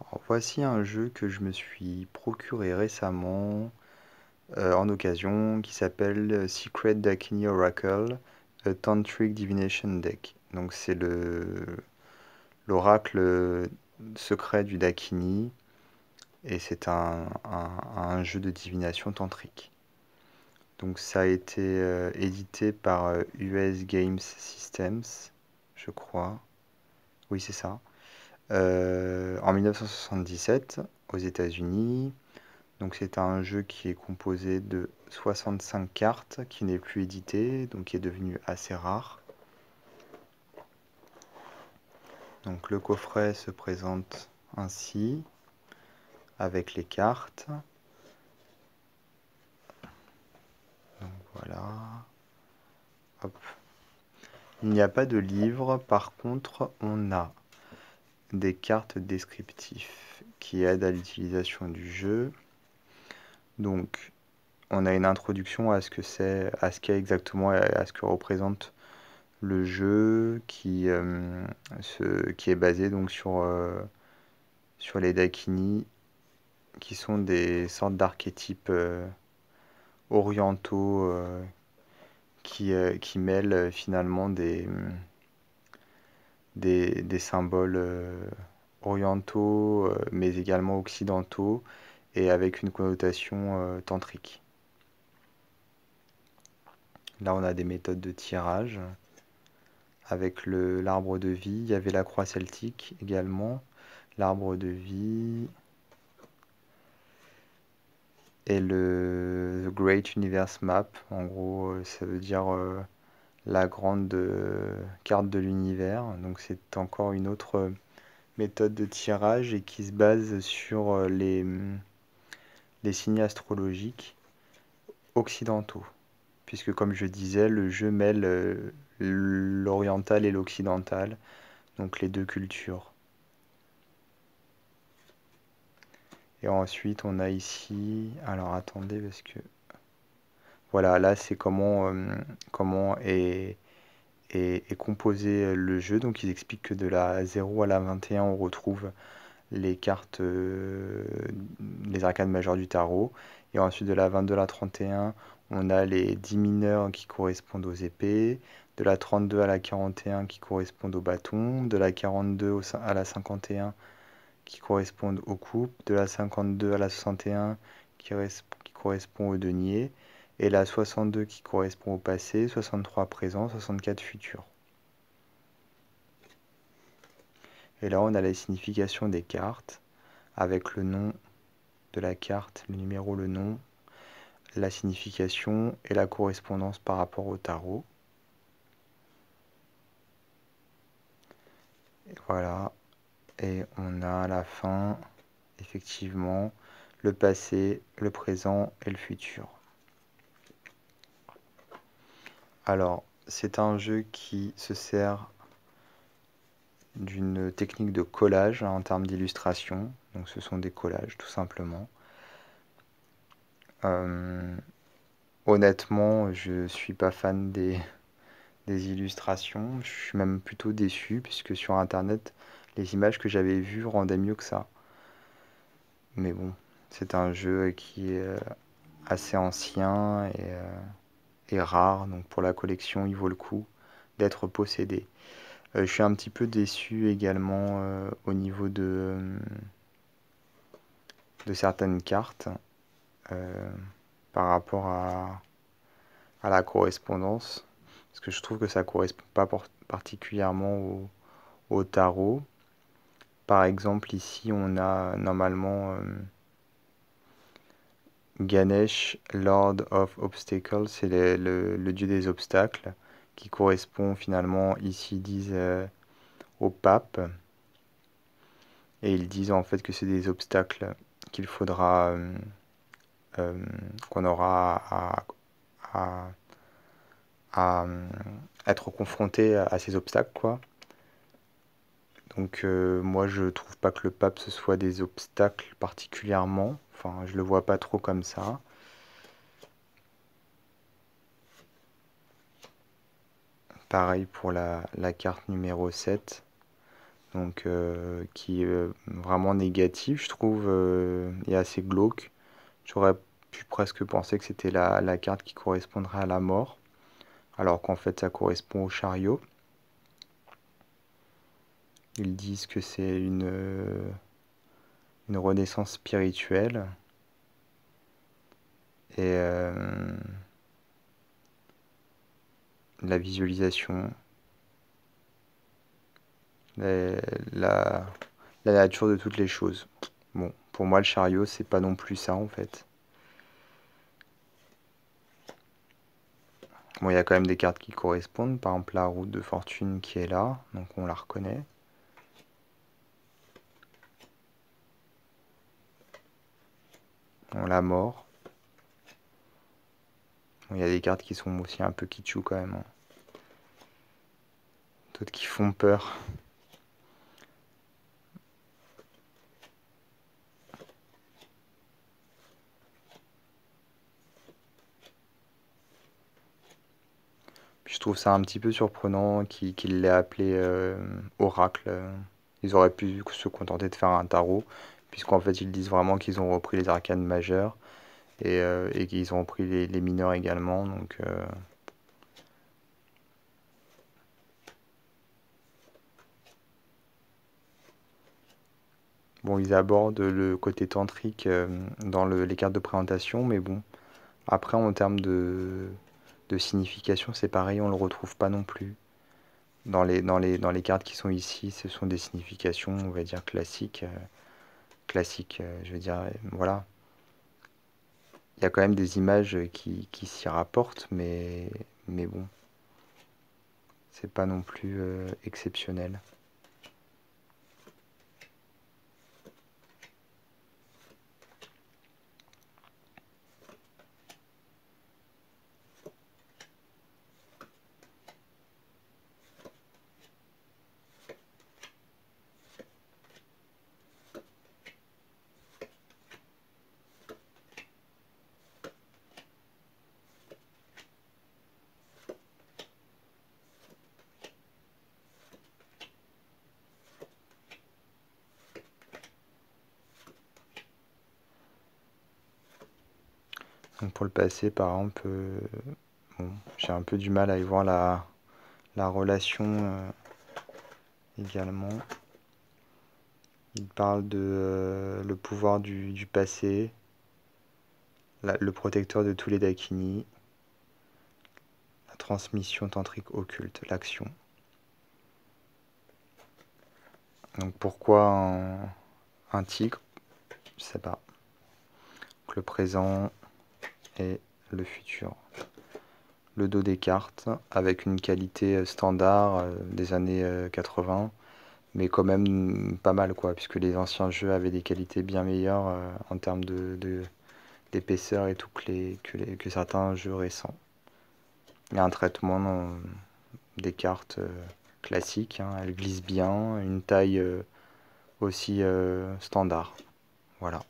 Alors, voici un jeu que je me suis procuré récemment en occasion qui s'appelle Secret Dakini Oracle, a Tantric Divination Deck. Donc c'est l'oracle secret du Dakini et c'est un jeu de divination tantrique. Donc ça a été édité par US Games Systems, je crois. Oui, c'est ça. En 1977 aux États-Unis. Donc c'est un jeu qui est composé de 65 cartes, qui n'est plus édité, donc qui est devenu assez rare. Donc le coffret se présente ainsi, avec les cartes. Donc voilà. Hop. Il n'y a pas de livre, par contre on a des cartes descriptives qui aident à l'utilisation du jeu. Donc on a une introduction à ce que c'est, à ce qu'est exactement et à ce que représente le jeu qui est basé donc sur les Dakini, qui sont des sortes d'archétypes orientaux qui mêlent finalement des symboles orientaux mais également occidentaux et avec une connotation tantrique. Là on a des méthodes de tirage avec l'arbre de vie, il y avait la croix celtique également, l'arbre de vie et le The Great Universe Map. En gros, ça veut dire la grande carte de l'univers. Donc c'est encore une autre méthode de tirage et qui se base sur les signes astrologiques occidentaux. Puisque comme je disais, le jeu mêle l'oriental et l'occidental, donc les deux cultures. Et ensuite, on a ici... Alors attendez, parce que... Voilà, là, c'est comment est composé le jeu. Donc, ils expliquent que de la 0 à la 21, on retrouve les cartes, les arcanes majeures du tarot. Et ensuite, de la 22 à la 31, on a les 10 mineurs qui correspondent aux épées. De la 32 à la 41 qui correspondent aux bâtons. De la 42 à la 51 qui correspondent aux coupes, de la 52 à la 61 qui correspond au denier, et la 62 qui correspond au passé, 63 présent, 64 futur. Et là, on a la signification des cartes, avec le nom de la carte, le numéro, le nom, la signification et la correspondance par rapport au tarot. Et voilà, et on a à la fin, effectivement, le passé, le présent et le futur. Alors, c'est un jeu qui se sert d'une technique de collage en termes d'illustration. Donc ce sont des collages tout simplement. Euh, Honnêtement, je suis pas fan des illustrations. Je suis même plutôt déçu puisque sur internet, les images que j'avais vues rendaient mieux que ça. Mais bon, c'est un jeu qui est assez ancien et rare. Donc pour la collection, il vaut le coup d'être possédé. Je suis un petit peu déçu également au niveau de certaines cartes euh, par rapport à la correspondance, parce que je trouve que ça ne correspond pas particulièrement au tarot. Par exemple, ici, on a normalement Ganesh, Lord of Obstacles, c'est le dieu des obstacles, qui correspond finalement, ici, ils disent au pape. Et ils disent en fait que c'est des obstacles qu'il faudra, euh, qu'on aura à, à être confronté à ces obstacles, quoi. Donc moi je trouve pas que le pape ce soit des obstacles particulièrement. Enfin, je le vois pas trop comme ça. Pareil pour la carte numéro 7. donc qui est vraiment négatif, je trouve, et assez glauque. J'aurais pu presque penser que c'était la carte qui correspondrait à la mort, alors qu'en fait ça correspond au chariot. Ils disent que c'est une renaissance spirituelle et la visualisation, la, la, la nature de toutes les choses. Bon, pour moi le chariot c'est pas non plus ça en fait. Bon, il y a quand même des cartes qui correspondent, par exemple la roue de fortune qui est là, donc on la reconnaît. Bon, la mort. Bon, il y a des cartes qui sont aussi un peu kitschou quand même, hein. D'autres qui font peur. Puis je trouve ça un petit peu surprenant qu'il l'ait appelé oracle. Ils auraient pu se contenter de faire un tarot, puisqu'en fait ils disent vraiment qu'ils ont repris les arcanes majeures et qu'ils ont repris les mineurs également. Donc bon, ils abordent le côté tantrique dans les cartes de présentation, mais bon, après en termes de signification, c'est pareil, on le retrouve pas non plus. Dans les cartes qui sont ici, ce sont des significations, on va dire, classiques, je veux dire, voilà. Il y a quand même des images qui s'y rapportent, mais bon, c'est pas non plus exceptionnel. Donc pour le passé, par exemple, bon, j'ai un peu du mal à y voir la relation également. Il parle de le pouvoir du passé, le protecteur de tous les Dakini, la transmission tantrique occulte, l'action. Donc pourquoi un tigre? Je sais pas. Donc le présent et le futur. Le dos des cartes avec une qualité standard des années 80, mais quand même pas mal quoi, puisque les anciens jeux avaient des qualités bien meilleures en termes d'épaisseur et tout que certains jeux récents. Il y a un traitement des cartes classiques, hein, elles glissent bien, une taille aussi standard. Voilà.